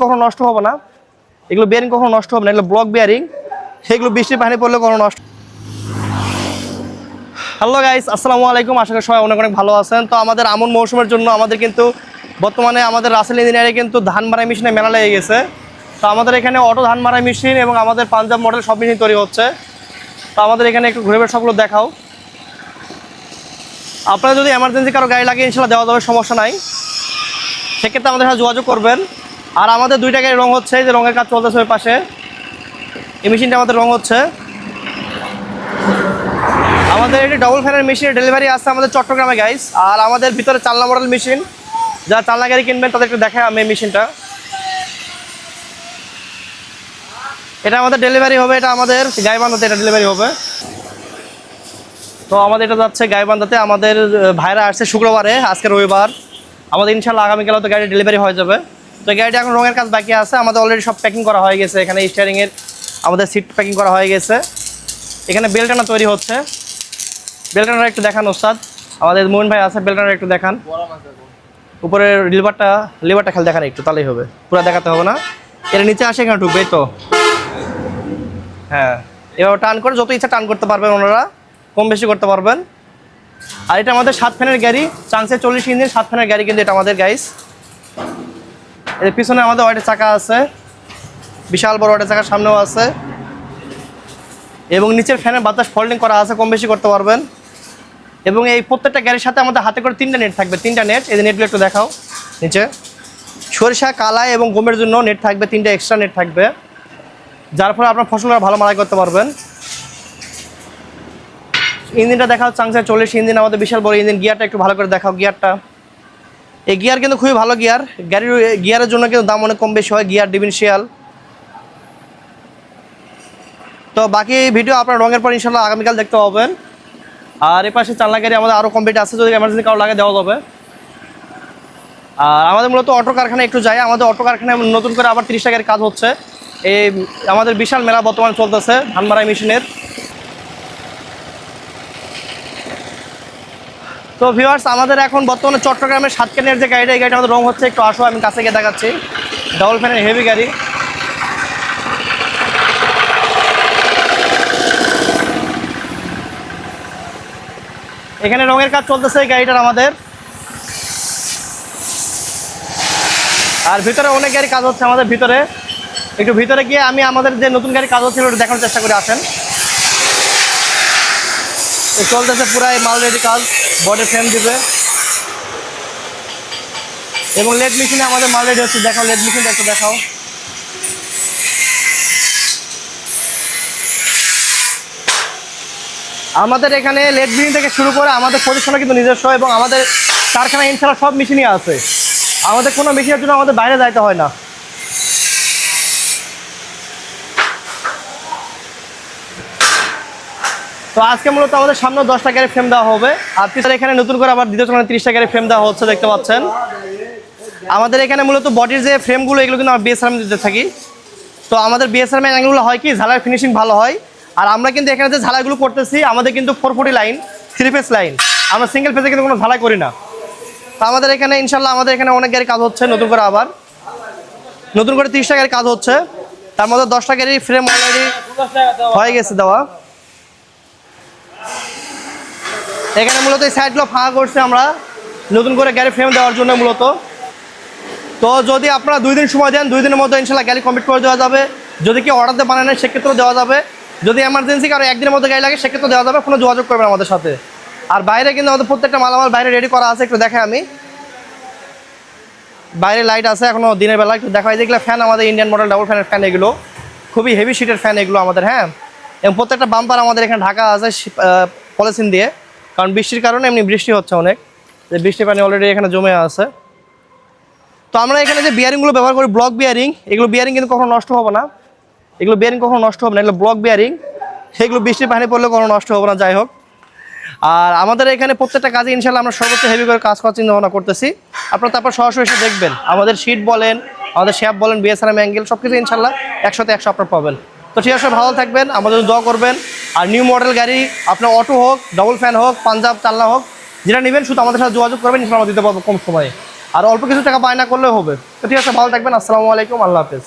কখনো নষ্ট হবে না, এগুলো বেয়ারিং কখনো নষ্ট হবে না, এগুলো ব্লক বেয়ারিং, সেগুলো বৃষ্টির পানি পড়লে কখনো নষ্ট। হ্যালো গাইস, আসসালামু আলাইকুম। আশা করি সবাই অনেক অনেক ভালো আছেন। তো আমাদের আমন মৌসুমের জন্য আমাদের কিন্তু বর্তমানে আমাদের রাসেল ইঞ্জিনিয়ারে কিন্তু ধান মারাই মেশিনে মেলা লেগে গেছে। তো আমাদের এখানে অটো ধান মারাই মেশিন এবং আমাদের পাঞ্জাব মডেল সব মেশিন তৈরি হচ্ছে। তো আমাদের এখানে একটু ঘুরে বেড়ে সবগুলো দেখাও। আপনারা যদি এমার্জেন্সি কারো গাড়ি লাগে ইনশাল্লাহ দেওয়া যাবে, সমস্যা নাই, সেক্ষেত্রে আমাদের সাথে যোগাযোগ করবেন। আর আমাদের দুইটা গাড়ি রং হচ্ছে, যে রঙের কাজ চলতেছে ওই পাশে, এই মেশিনটা আমাদের রং হচ্ছে। আমাদের এটি ডবল ফ্যানের মেশিনের ডেলিভারি আছে আমাদের চট্টগ্রামে গাইস। আর আমাদের ভিতরে চালনা মডেল মেশিন, যারা চালনা গাড়ি কিনবেন তাদেরকে দেখায় আমি এই মেশিনটা। এটা আমাদের ডেলিভারি হবে, এটা আমাদের গাইবান্ধাতে এটা ডেলিভারি হবে। তো আমাদের এটা যাচ্ছে গাইবান্ধাতে। আমাদের ভাইরা আসছে শুক্রবারে, আজকে রবিবার, আমাদের ইনশাল্লাহ আগামীকালও তো গাড়ি ডেলিভারি হয়ে যাবে। তো গাড়িটা এখন রঙের কাজ বাকি আছে, আমাদের অলরেডি সব প্যাকিং করা হয়ে গেছে। এখানে স্টিয়ারিংয়ের আমাদের সিট প্যাকিং করা হয়ে গেছে। এখানে বেলটানা তৈরি হচ্ছে, বেলটানার একটু দেখান ওস্তাদ, আমাদের মোহন ভাই আছে, বেলটানার একটু দেখান। উপরে লিভারটা খালি দেখান একটু, তাহলেই হবে, পুরো দেখাতে হবে না। এর নিচে আসে এখানে ঢুকবে, তো হ্যাঁ, এবার টান করে যত ইচ্ছা টান করতে পারবেন ওনারা, কম বেশি করতে পারবেন। আর এটা আমাদের 7 ফ্যানের গাড়ি, চান্সে 40 ইঞ্জিন 7 ফ্যানের গাড়ি কিন্তু এটা আমাদের গাইস। এর পিছনে আমাদের ওয়াইটের চাকা আছে, বিশাল বড় ওয়াইটের চাকা সামনেও আছে, এবং নিচের ফ্যানের বাতাস ফোল্ডিং করা আছে, কম বেশি করতে পারবেন। এবং এই প্রত্যেকটা গাড়ির সাথে আমাদের হাতে করে 3টা নেট থাকবে, 3টা নেট। এই নেটগুলো একটু দেখাও। নিচে সরিষা, কালাই এবং গমের জন্য নেট থাকবে, 3টা এক্সট্রা নেট থাকবে, যার ফলে আপনার ফসলটা ভালো মারাই করতে পারবেন। ইঞ্জিনটা দেখাও, চাংসের 40 ইঞ্জিন, আমাদের বিশাল বড় ইঞ্জিন। গিয়ারটা একটু ভালো করে দেখাও, গিয়ারটা। এই গিয়ার কিন্তু খুবই ভালো গিয়ার, গাড়ির গিয়ারের জন্য কিন্তু দাম অনেক কম বেশি হয়, গিয়ার ডিফারেন্সিয়াল। তো বাকি ভিডিও আপনার রঙের পর ইনশাল্লাহ আগামীকাল দেখতে পাবেন। আর এ পাশে চালনা গাড়ি আমাদের আরও কমপ্লিট আছে, যদি এমার্জেন্সি কারো লাগে দেওয়া যাবে। আর আমাদের মূলত অটো কারখানা একটু যায়, আমাদের অটো কারখানায় নতুন করে আবার 30টা গাড়ির কাজ হচ্ছে। এই আমাদের বিশাল মেলা বর্তমানে চলতেছে ধান মারাই মেশিনের। তো ভিউয়ার্স, আমাদের এখন বর্তমানে চট্টগ্রামের 7 ফ্যানের যে গাড়িটা, এই গাড়িটা আমাদের রং হচ্ছে। একটু আসো, আমি কাছে গিয়ে দেখাচ্ছি। ডবল ফ্যানের হেভি গাড়ি, এখানে রঙের কাজ চলতেছে এই গাড়িটার আমাদের। আর ভিতরে অনেক গাড়ি কাজ হচ্ছে আমাদের ভিতরে। একটু ভিতরে গিয়ে আমি আমাদের যে নতুন গাড়ি কাজ হচ্ছিল ওটা দেখানোর চেষ্টা করে আসেন। চলতেছে পুরাই মাল রেডি কাজ, বডি ফ্রেম দিবে এবং লেড মেশিনে আমাদের মাল রেডি হচ্ছে। দেখাও লেড মেশিনটা একটু দেখাও। আমাদের এখানে লেড মেশিন থেকে শুরু করে আমাদের পজিশনও কিন্তু নিজস্ব, এবং আমাদের কারখানা ইনশাল্লাহ সব মেশিনই আছে। আমাদের কোনো মেশিনের জন্য আমাদের বাইরে যাইতে হয় না। তো আজকে মূলত আমাদের সামনে 10টা গাড়ি ফ্রেম দেওয়া হবে। আর পিছনে এখানে নতুন করে আবার দ্বিতীয় 30টা গাড়ি ফ্রেম দেওয়া হচ্ছে, দেখতে পাচ্ছেন। আমাদের এখানে মূলত বডির যে ফ্রেমগুলো, এগুলো কিন্তু আমরা বিএসআরএম দিতে থাকি। তো আমাদের বিএসআরএম অ্যাঙ্গেলগুলো হয় কি, ঝালাই ফিনিশিং ভালো হয়। আর আমরা কিন্তু এখানে যে ঝালাইগুলো করতেছি, আমাদের কিন্তু 440 লাইন, 3 ফেজ লাইন, আমরা সিঙ্গেল ফেজে কিন্তু কোনো ঝালাই করি না। তো আমাদের এখানে ইনশাল্লাহ আমাদের এখানে অনেক গাড়ি কাজ হচ্ছে, নতুন করে আবার নতুন করে 30টা গাড়ি কাজ হচ্ছে। তার মধ্যে 10টা গাড়ি ফ্রেম অলরেডি হয়ে গেছে দেওয়া। এখানে মূলত এই সাইডগুলো ফাঁকা করছে আমরা নতুন করে গাড়ি ফ্রেম দেওয়ার জন্য মূলত। তো যদি আপনারা 2 দিন সময় দেন, 2 দিনের মধ্যে ইনশাল্লাহ গাড়ি কমপ্লিট করে দেওয়া যাবে। যদি কেউ অর্ডার দিয়ে বানায় নেয় সেক্ষেত্রেও দেওয়া যাবে। যদি এমার্জেন্সি কারো 1 দিনের মধ্যে গাড়ি লাগে সেক্ষেত্রেও দেওয়া যাবে, কোনো যোগাযোগ করবেন আমাদের সাথে। আর বাইরে কিন্তু আমাদের প্রত্যেকটা মালামাল বাইরে রেডি করা আছে, একটু দেখাই আমি। বাইরে লাইট আছে এখনও দিনের বেলা, একটু দেখা যায়। যেগুলো ফ্যান আমাদের ইন্ডিয়ান মডেল ডাবল ফ্যানের ফ্যান, এগুলো খুবই হেভি শিটের ফ্যান এগুলো আমাদের, হ্যাঁ। এবং প্রত্যেকটা বাম্পার আমাদের এখানে ঢাকা আছে পলিথিন দিয়ে, কারণ বৃষ্টির কারণে এমনি বৃষ্টি হচ্ছে অনেক, যে বৃষ্টির পানি অলরেডি এখানে জমে আছে। তো আমরা এখানে যে বিয়ারিংগুলো ব্যবহার করি, ব্লক বিয়ারিং, এগুলো বিয়ারিং কিন্তু কখনো নষ্ট হবে না, এগুলো বিয়ারিং কখনো নষ্ট হবে না, এগুলো ব্লক বিয়ারিং, সেগুলো বৃষ্টির পানি পড়লে কখনো নষ্ট হবে না। যাই হোক, আর আমাদের এখানে প্রত্যেকটা কাজে ইনশাল্লাহ আমরা সর্বোচ্চ হেভি করে কাজ করার চিন্তা ভাবনা করতেছি। আপনারা তারপর সরাসরি এসে দেখবেন, আমাদের শিট বলেন, আমাদের শ্যাপ বলেন, বিএসআরএম অ্যাঙ্গেল, সব কিছু ইনশাল্লাহ 100তে 100 আপনারা পাবেন। তো ঠিক আছে, ভালো থাকবেন, আমাদের দোয়া করবেন। আর নিউ মডেল গাড়ি, আপনার অটো হোক, ডবল ফ্যান হোক, পাঞ্জাব চালনা হোক, যেটা নেবেন শুধু আমাদের সাথে যোগাযোগ করবেন, ইনশাল্লাহ দিতে পারবো কম সময়ে। আর অল্প কিছু টাকা বায়না করলেও হবে। তো ঠিক আছে, ভালো থাকবেন, আসসালামু আলাইকুম, আল্লাহ হাফেজ।